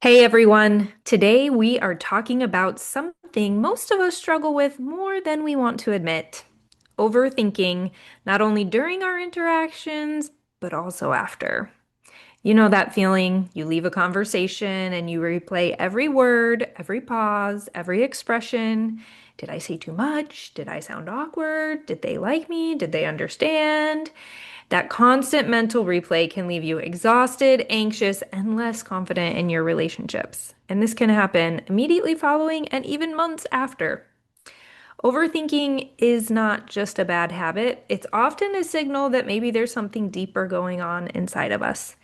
Hey everyone, today we are talking about something most of us struggle with more than we want to admit. Overthinking, not only during our interactions, but also after. You know that feeling, you leave a conversation and you replay every word, every pause, every expression. Did I say too much? Did I sound awkward? Did they like me? Did they understand? That constant mental replay can leave you exhausted, anxious, and less confident in your relationships. And this can happen immediately following and even months after. Overthinking is not just a bad habit, it's often a signal that maybe there's something deeper going on inside of us.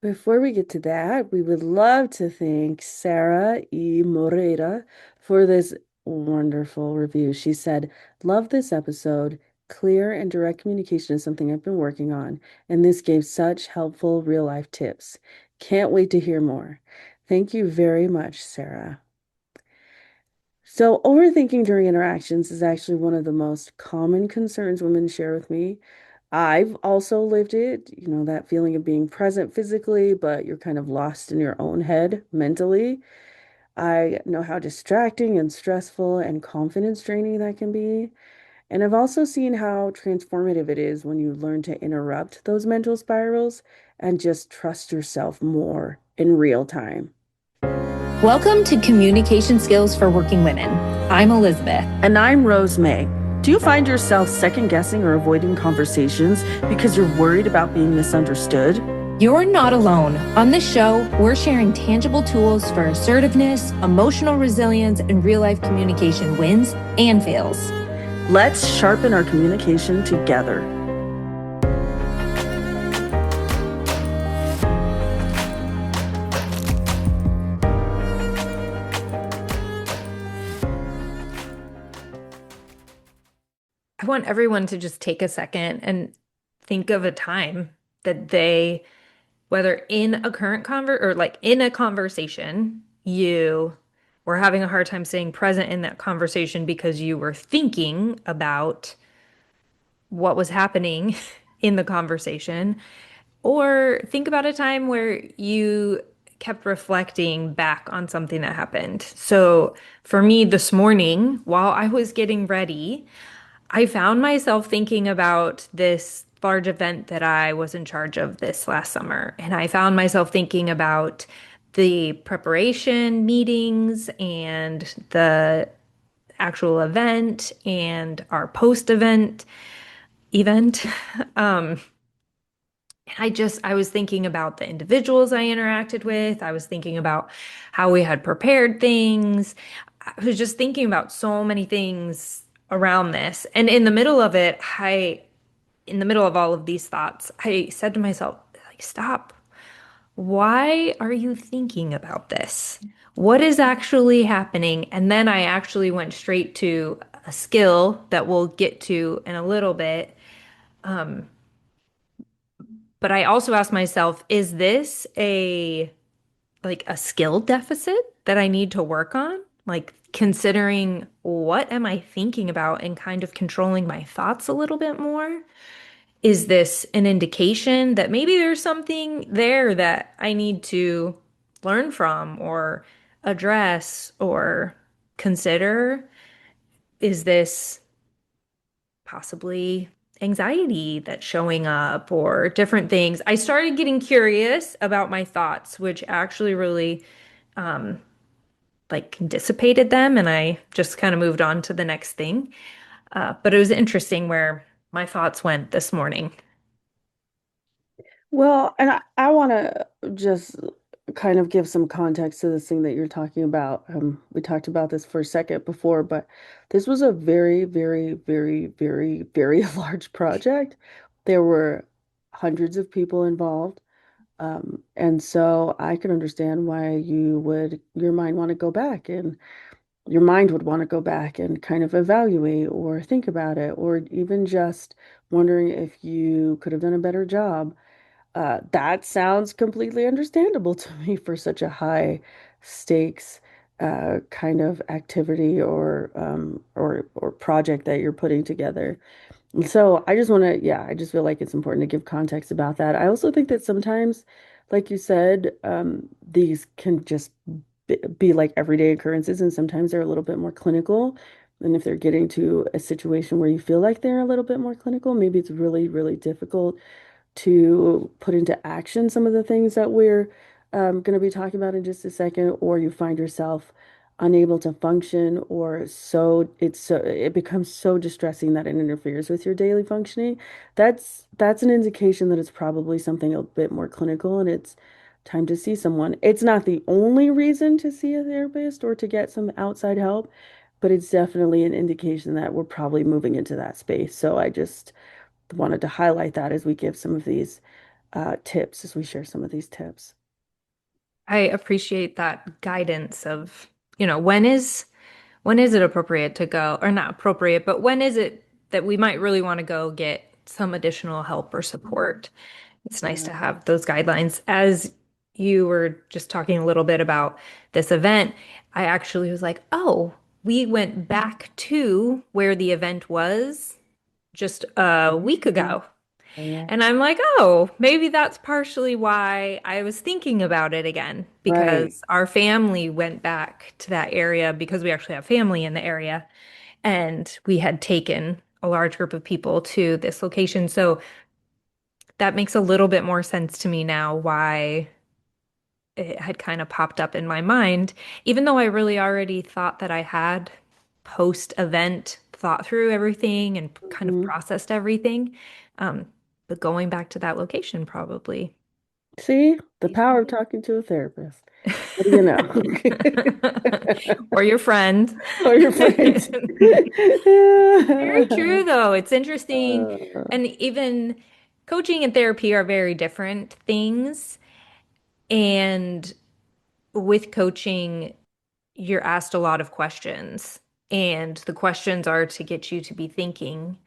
Before we get to that, we would love to thank Sarah E. Moreira for this wonderful review. She said, "Love this episode. Clear and direct communication is something I've been working on, and this gave such helpful real life tips. Can't wait to hear more." Thank you very much, Sarah. So, overthinking during interactions is actually one of the most common concerns women share with me. I've also lived it, that feeling of being present physically, but you're kind of lost in your own head mentally. I know how distracting and stressful and confidence draining that can be. And I've also seen how transformative it is when you learn to interrupt those mental spirals and just trust yourself more in real time. Welcome to Communication Skills for Working Women. I'm Elizabeth. And I'm Rose May. Do you find yourself second guessing or avoiding conversations because you're worried about being misunderstood? You're not alone. On this show, we're sharing tangible tools for assertiveness, emotional resilience, and real life communication wins and fails. Let's sharpen our communication together. I want everyone to just take a second and think of a time that whether in a current or like in a conversation, you were having a hard time staying present in that conversation because you were thinking about what was happening in the conversation, or think about a time where you kept reflecting back on something that happened. So for me this morning, while I was getting ready, I found myself thinking about this large event that I was in charge of this last summer. And I found myself thinking about the preparation meetings and the actual event and our post event. Um, I was thinking about the individuals I interacted with. I was thinking about how we had prepared things. I was just thinking about so many things around this. And in the middle of all of these thoughts, I said to myself, like, stop. Why are you thinking about this? What is actually happening? And then I actually went straight to a skill that we'll get to in a little bit. But I also asked myself, is this a skill deficit that I need to work on? Like considering what am I thinking about and kind of controlling my thoughts a little bit more? Is this an indication that maybe there's something there that I need to learn from or address or consider? Is this possibly anxiety that's showing up or different things? I started getting curious about my thoughts, which actually really like dissipated them, and I just kind of moved on to the next thing. But it was interesting where my thoughts went this morning. Well, and I want to just kind of give some context to this thing that you're talking about. We talked about this for a second before, but this was a very, very, very, very, very large project. There were hundreds of people involved. And so I can understand why your mind want to go back and your mind would want to go back and kind of evaluate or think about it, or even just wondering if you could have done a better job. That sounds completely understandable to me for such a high stakes kind of activity or project that you're putting together. And so I just want to, yeah, I just feel like it's important to give context about that. I also think that sometimes like you said, these can just be like everyday occurrences, and sometimes they're a little bit more clinical. And if they're getting to a situation where you feel like they're a little bit more clinical, maybe it's really, really difficult to put into action some of the things that we're going to be talking about in just a second, or you find yourself unable to function, or it becomes so distressing that it interferes with your daily functioning. That's an indication that it's probably something a bit more clinical, and it's time to see someone. It's not the only reason to see a therapist or to get some outside help, but it's definitely an indication that we're probably moving into that space. So I just wanted to highlight that as we give some of these tips, as we share some of these tips. I appreciate that guidance of, when is it appropriate to go, or not appropriate, but when is it that we might really want to go get some additional help or support? It's nice to Yeah. have those guidelines. As you were just talking a little bit about this event, I actually was like, oh, we went back to where the event was just a week ago. Yeah. And I'm like, oh, maybe that's partially why I was thinking about it again, Right. because our family went back to that area because we actually have family in the area. And we had taken a large group of people to this location. So that makes a little bit more sense to me now why it had kind of popped up in my mind, even though I really already thought that I had post-event thought through everything and kind of Mhm. processed everything. Um, but going back to that location probably See, the makes power me of think. talking to a therapist. What do you know? Or your friend. Or your friends. Very true, though. It's interesting. Uh, And even coaching and therapy are very different things. And with coaching, you're asked a lot of questions, and the questions are to get you to be thinking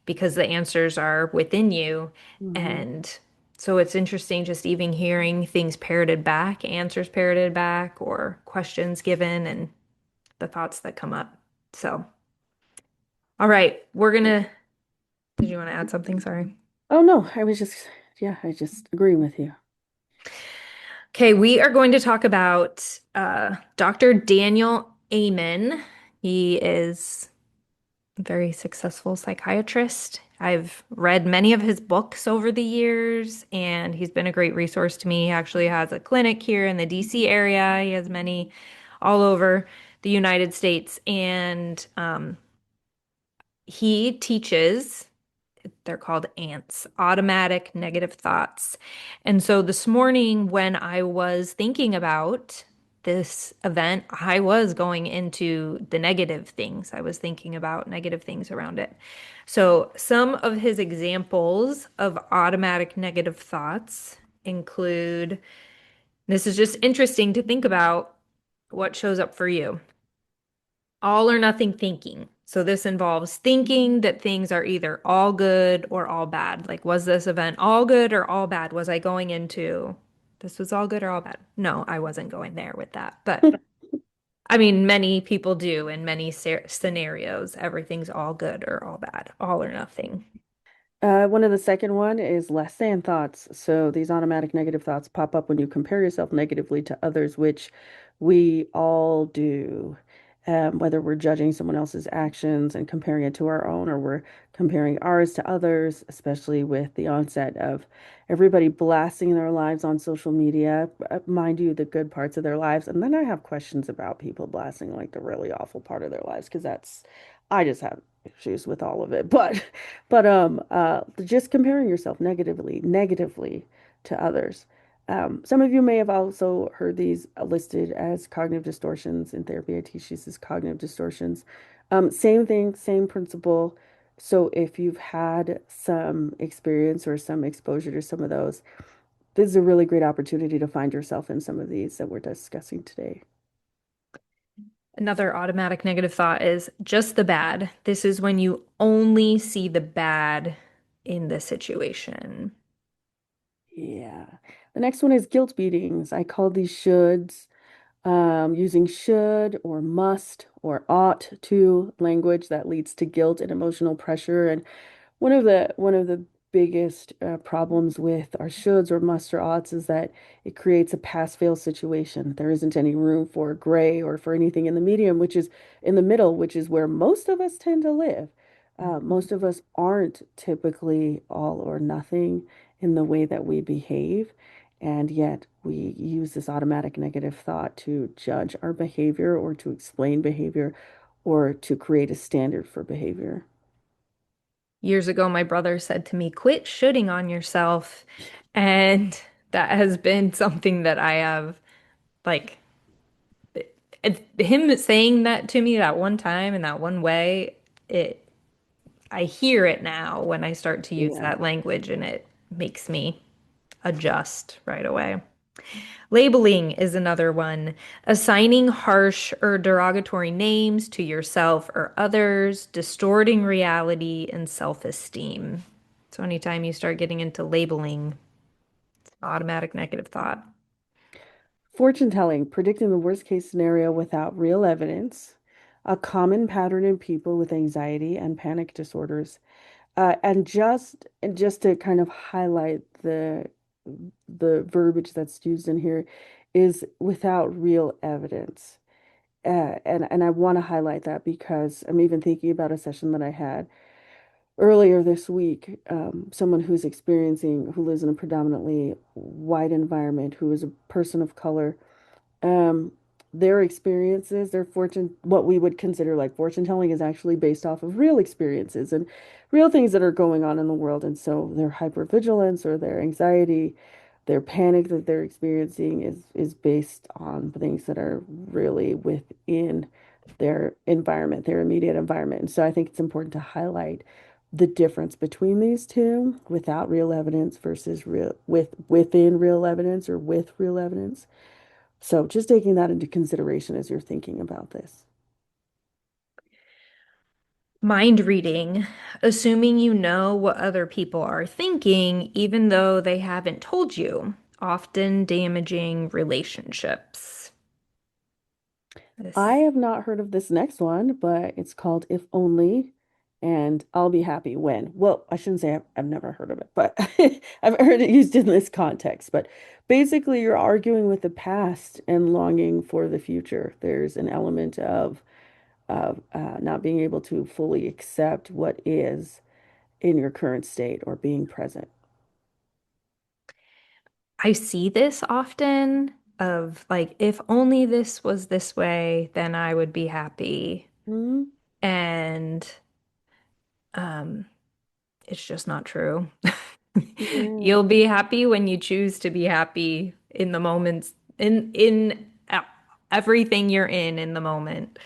because the answers are within you. mhm. And so it's interesting just even hearing things parroted back, answers parroted back, or questions given, and the thoughts that come up. So, all right, did you want to add something? Sorry. Oh no, yeah, I just agree with you. Okay, we are going to talk about Dr. Daniel Amen. He is very successful psychiatrist. I've read many of his books over the years, and he's been a great resource to me. He actually has a clinic here in the DC area. He has many all over the United States, and he teaches, they're called ants, automatic negative thoughts. And so this morning, when I was thinking about this event, I was going into the negative things. I was thinking about negative things around it. So some of his examples of automatic negative thoughts include, this is just interesting to think about what shows up for you. All or nothing thinking. So this involves thinking that things are either all good or all bad. Like, was this event all good or all bad? Was I going into this was all good or all bad? No, I wasn't going there with that. But I mean, many people do in many scenarios. Everything's all good or all bad, all or nothing. One of the second one is less than thoughts. So these automatic negative thoughts pop up when you compare yourself negatively to others, which we all do. Whether we're judging someone else's actions and comparing it to our own, or we're comparing ours to others, especially with the onset of everybody blasting their lives on social media, mind you, the good parts of their lives. And then I have questions about people blasting like the really awful part of their lives, because I just have issues with all of it. But just comparing yourself negatively to others. Some of you may have also heard these listed as cognitive distortions in therapy. I teach these as cognitive distortions. Same thing, same principle. So if you've had some experience or some exposure to some of those, this is a really great opportunity to find yourself in some of these that we're discussing today. Another automatic negative thought is just the bad. This is when you only see the bad in the situation. Yeah. The next one is guilt beatings. I call these shoulds. Using should or must or ought to language that leads to guilt and emotional pressure. And one of the biggest problems with our shoulds or must or oughts is that it creates a pass-fail situation. There isn't any room for gray or for anything in the medium, which is in the middle, which is where most of us tend to live. Most of us aren't typically all or nothing in the way that we behave, and yet we use this automatic negative thought to judge our behavior or to explain behavior or to create a standard for behavior. Years ago, my brother said to me, quit shooting on yourself. And that has been something that I have, like, him saying that to me that one time in that one way, it, I hear it now when I start to use Yeah. that language and it makes me adjust right away. Labeling is another one. Assigning harsh or derogatory names to yourself or others, distorting reality and self-esteem. So anytime you start getting into labeling, it's automatic negative thought. Fortune telling, predicting the worst case scenario without real evidence, a common pattern in people with anxiety and panic disorders. And just to kind of highlight the verbiage that's used in here is without real evidence. And I want to highlight that because I'm even thinking about a session that I had earlier this week. Someone who lives in a predominantly white environment, who is a person of color, um, their experiences, their fortune, what we would consider like fortune telling is actually based off of real experiences and real things that are going on in the world. And so their hypervigilance or their anxiety, their panic that they're experiencing is based on things that are really within their environment, their immediate environment. And so I think it's important to highlight the difference between these two without real evidence versus within real evidence or with real evidence. So just taking that into consideration as you're thinking about this. Mind reading, assuming you know what other people are thinking, even though they haven't told you, often damaging relationships. I This have not heard of this next one, but it's called If Only, and I'll be happy when. Well, I shouldn't say I've never heard of it, but I've heard it used in this context. But basically, you're arguing with the past and longing for the future. There's an element of not being able to fully accept what is in your current state or being present. I see this often of like, if only this was this way, then I would be happy. Mhm. And um, it's just not true. Yeah. You'll be happy when you choose to be happy in the moments, in everything you're in the moment.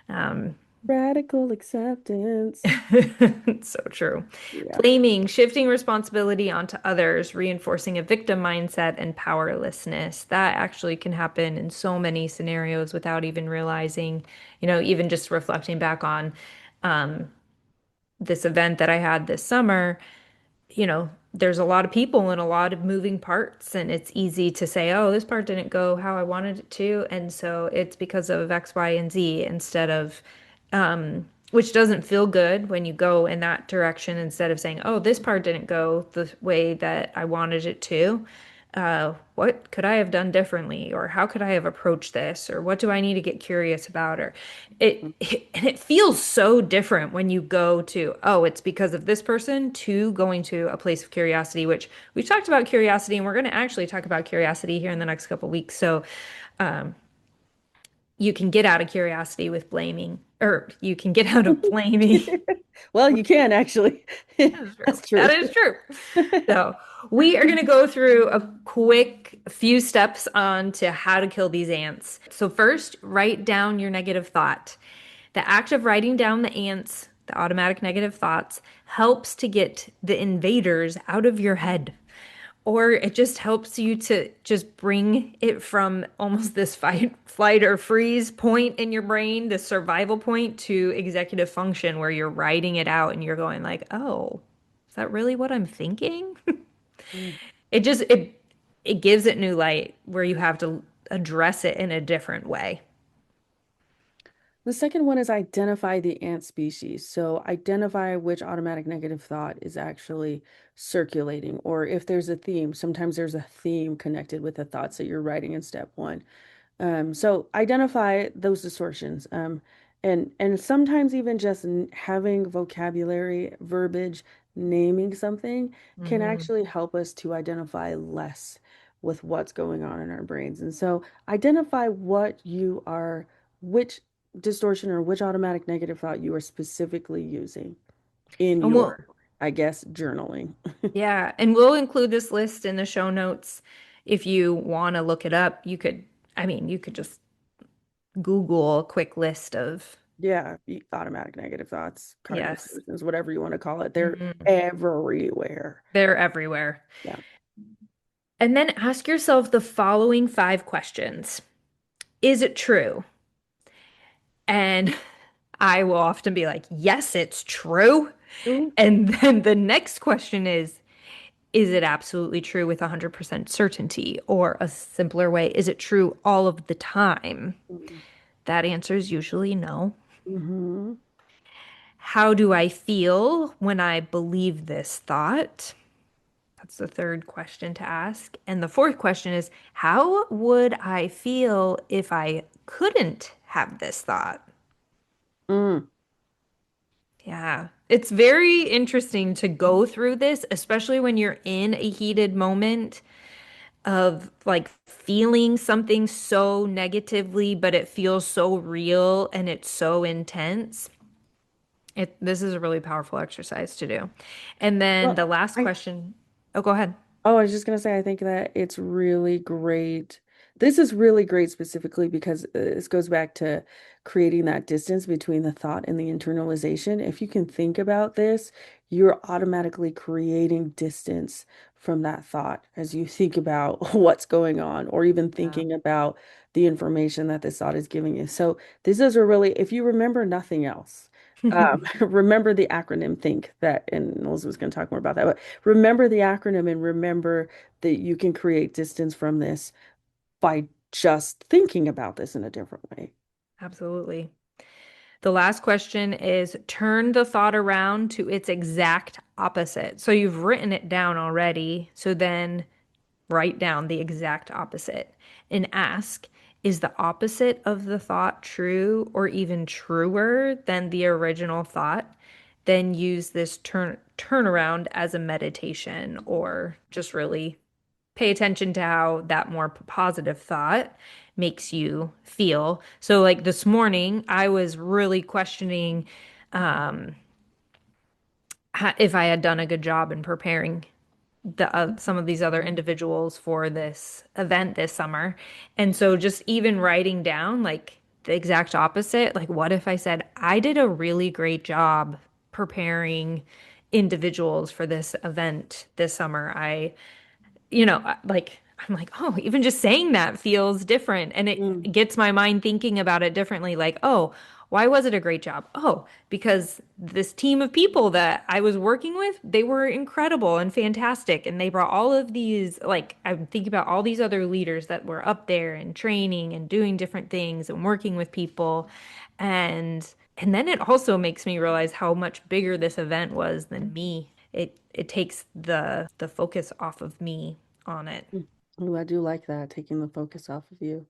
Um, Radical acceptance. It's so true. Yeah. Blaming, shifting responsibility onto others, reinforcing a victim mindset and powerlessness. That actually can happen in so many scenarios without even realizing, even just reflecting back on um, this event that I had this summer. There's a lot of people and a lot of moving parts, and it's easy to say, oh, this part didn't go how I wanted it to. And so it's because of X, Y, and Z instead of, which doesn't feel good when you go in that direction instead of saying, oh, this part didn't go the way that I wanted it to. What could I have done differently? Or how could I have approached this? Or what do I need to get curious about? Or and it feels so different when you go to, oh, it's because of this person to going to a place of curiosity, which we've talked about curiosity, and we're going to actually talk about curiosity here in the next couple weeks. So you can get out of curiosity with blaming, or you can get out of blaming. Well, you can actually. That is true. That's That true. is true. So we are going to go through a quick few steps on to how to kill these ants. So first, write down your negative thought. The act of writing down the ants, the automatic negative thoughts, helps to get the invaders out of your head. Or it just helps you to just bring it from almost this fight, flight, or freeze point in your brain, the survival point, to executive function where you're writing it out and you're going like, oh, is that really what I'm thinking? Mm. It gives it new light where you have to address it in a different way. The second one is identify the ant species. So identify which automatic negative thought is actually circulating, or if there's a theme. Sometimes there's a theme connected with the thoughts that you're writing in step one. So identify those distortions. And sometimes even just having vocabulary, verbiage, naming something can Hmm. actually help us to identify less with what's going on in our brains. And so identify which distortion or which automatic negative thought you are specifically using in And we'll, your, I guess, journaling. yeah, and we'll include this list in the show notes. If you want to look it up, you could just Google a quick list of, Yeah, automatic negative thoughts, cardinal yes. solutions, whatever you want to call it. They're Mhm. everywhere. They're everywhere. Yeah. And then ask yourself the following 5 questions. Is it true? And I will often be like, yes, it's true. Ooh. And then the next question is it absolutely true with 100% certainty? Or a simpler way, is it true all of the time? That answer is usually no. Mm-hmm. How do I feel when I believe this thought? That's the third question to ask. And the fourth question is, how would I feel if I couldn't have this thought? Mm. Yeah, it's very interesting to go through this, especially when you're in a heated moment of like feeling something so negatively, but it feels so real and it's so intense. This is a really powerful exercise to do. And then Well, the last I question, oh, go ahead. Oh, I was just gonna say, I think that it's really great. This is really great specifically because this goes back to creating that distance between the thought and the internalization. If you can think about this, you're automatically creating distance from that thought as you think about what's going on, or even Yeah. thinking about the information that this thought is giving you. So this is a really, if you remember nothing else, remember the acronym think that, and Elizabeth's going to talk more about that, but remember the acronym and remember that you can create distance from this by just thinking about this in a different way. Absolutely. The last question is turn the thought around to its exact opposite. So you've written it down already. So then write down the exact opposite and ask, is the opposite of the thought true or even truer than the original thought? Then use this turnaround as a meditation or just really pay attention to how that more positive thought makes you feel. So like this morning, I was really questioning um, if I had done a good job in preparing some of these other individuals for this event this summer. And so just even writing down like the exact opposite, like what if I said, I did a really great job preparing individuals for this event this summer. Like I'm like, oh, even just saying that feels different. And it Mm, gets my mind thinking about it differently. Like, oh, why was it a great job? Oh, because this team of people that I was working with, they were incredible and fantastic. And they brought all of these, like, I'm thinking about all these other leaders that were up there and training and doing different things and working with people. And then it also makes me realize how much bigger this event was than me. It takes the focus off of me on it. mm. Ooh, I do like that, taking the focus off of you.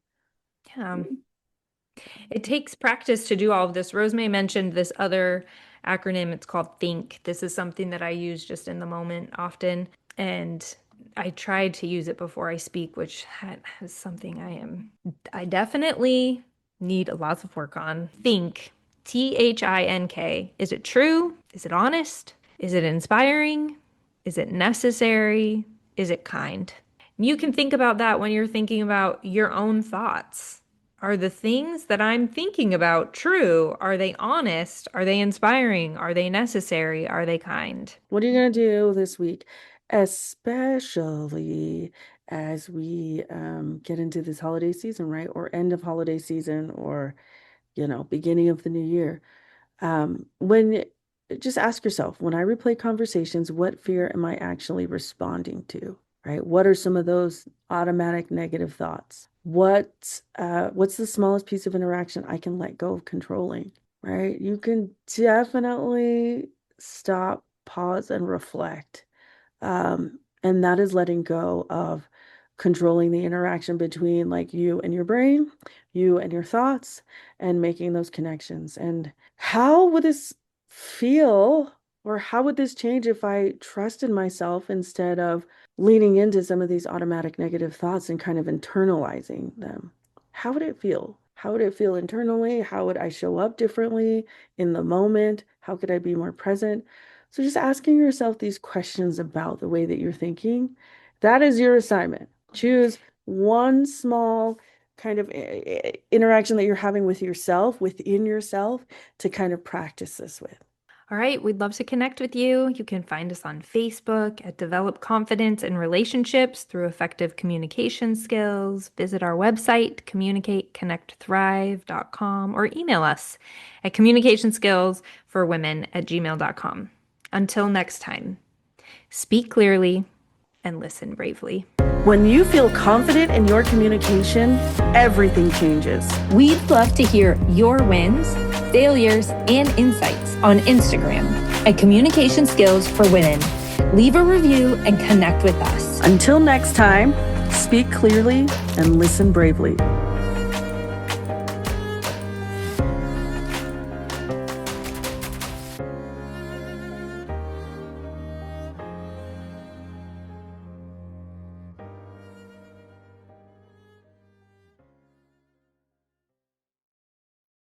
Yeah. Mm. It takes practice to do all of this. Rosemary mentioned this other acronym. It's called Think. This is something that I use just in the moment often. And I tried to use it before I speak, which is something I definitely need lots of work on. Think, Think. Is it true? Is it honest? Is it inspiring? Is it necessary? Is it kind? You can think about that when you're thinking about your own thoughts. Are the things that I'm thinking about true? Are they honest? Are they inspiring? Are they necessary? Are they kind? What are you going to do this week, especially as we get into this holiday season, right? Or end of holiday season, or, beginning of the new year. When Just ask yourself, when I replay conversations, what fear am I actually responding to, right? What are some of those automatic negative thoughts? what's the smallest piece of interaction I can let go of controlling, right? You can definitely stop, pause, and reflect. And that is letting go of controlling the interaction between like you and your brain, you and your thoughts, and making those connections. And how would this feel, or how would this change if I trusted myself instead of leaning into some of these automatic negative thoughts and kind of internalizing them? How would it feel? How would it feel internally? How would I show up differently in the moment? How could I be more present? So just asking yourself these questions about the way that you're thinking, that is your assignment. Choose one small kind of interaction that you're having with yourself, within yourself, to kind of practice this with. All right, we'd love to connect with you. You can find us on Facebook at Develop Confidence in Relationships through Effective Communication Skills. Visit our website, communicateconnectthrive.com, or email us at communicationskillsforwomen@gmail.com. Until next time, speak clearly and listen bravely. When you feel confident in your communication, everything changes. We'd love to hear your wins, failures, and insights on Instagram at Communication Skills for Women. Leave a review and connect with us. Until next time, speak clearly and listen bravely.